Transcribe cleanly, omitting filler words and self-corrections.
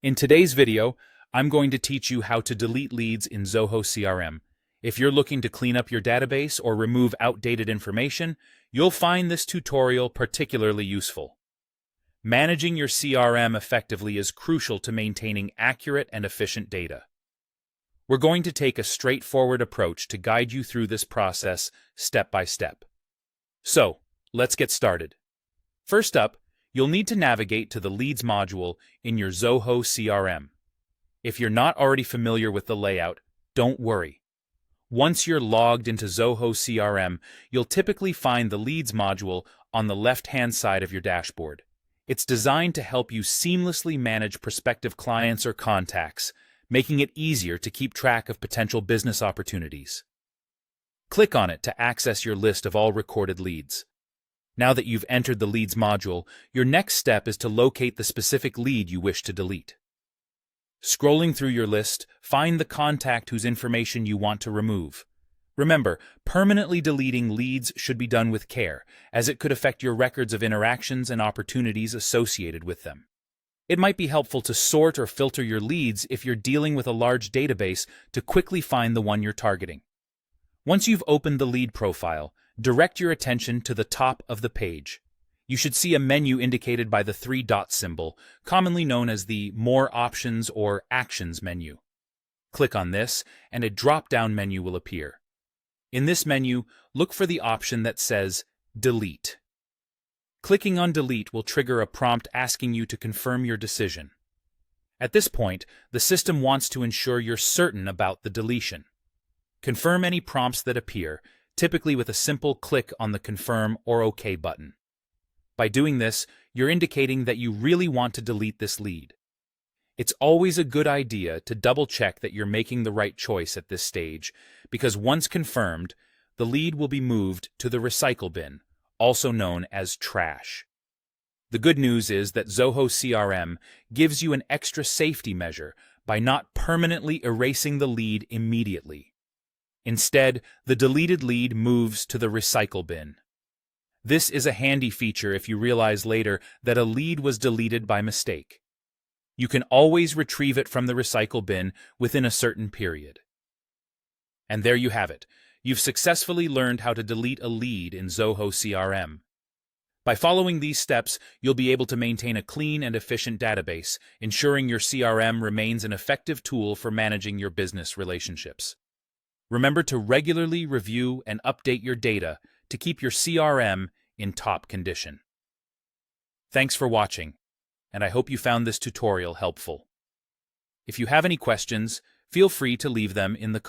In today's video, I'm going to teach you how to delete leads in Zoho CRM. If you're looking to clean up your database or remove outdated information, you'll find this tutorial particularly useful. Managing your CRM effectively is crucial to maintaining accurate and efficient data. We're going to take a straightforward approach to guide you through this process step by step. So, let's get started. First up, you'll need to navigate to the Leads module in your Zoho CRM. If you're not already familiar with the layout, don't worry. Once you're logged into Zoho CRM, you'll typically find the Leads module on the left-hand side of your dashboard. It's designed to help you seamlessly manage prospective clients or contacts, making it easier to keep track of potential business opportunities. Click on it to access your list of all recorded leads. Now that you've entered the Leads module, your next step is to locate the specific lead you wish to delete. Scrolling through your list, find the contact whose information you want to remove. Remember, permanently deleting leads should be done with care, as it could affect your records of interactions and opportunities associated with them. It might be helpful to sort or filter your leads if you're dealing with a large database to quickly find the one you're targeting. Once you've opened the lead profile, direct your attention to the top of the page. You should see a menu indicated by the 3 dot symbol, commonly known as the More Options or Actions menu. Click on this, and a drop-down menu will appear. In this menu, look for the option that says Delete. Clicking on Delete will trigger a prompt asking you to confirm your decision. At this point, the system wants to ensure you're certain about the deletion. Confirm any prompts that appear, typically with a simple click on the Confirm or OK button. By doing this, you're indicating that you really want to delete this lead. It's always a good idea to double-check that you're making the right choice at this stage, because once confirmed, the lead will be moved to the recycle bin, also known as trash. The good news is that Zoho CRM gives you an extra safety measure by not permanently erasing the lead immediately. Instead, the deleted lead moves to the recycle bin. This is a handy feature if you realize later that a lead was deleted by mistake. You can always retrieve it from the recycle bin within a certain period. And there you have it. You've successfully learned how to delete a lead in Zoho CRM. By following these steps, you'll be able to maintain a clean and efficient database, ensuring your CRM remains an effective tool for managing your business relationships. Remember to regularly review and update your data to keep your CRM in top condition. Thanks for watching, and I hope you found this tutorial helpful. If you have any questions, feel free to leave them in the comments.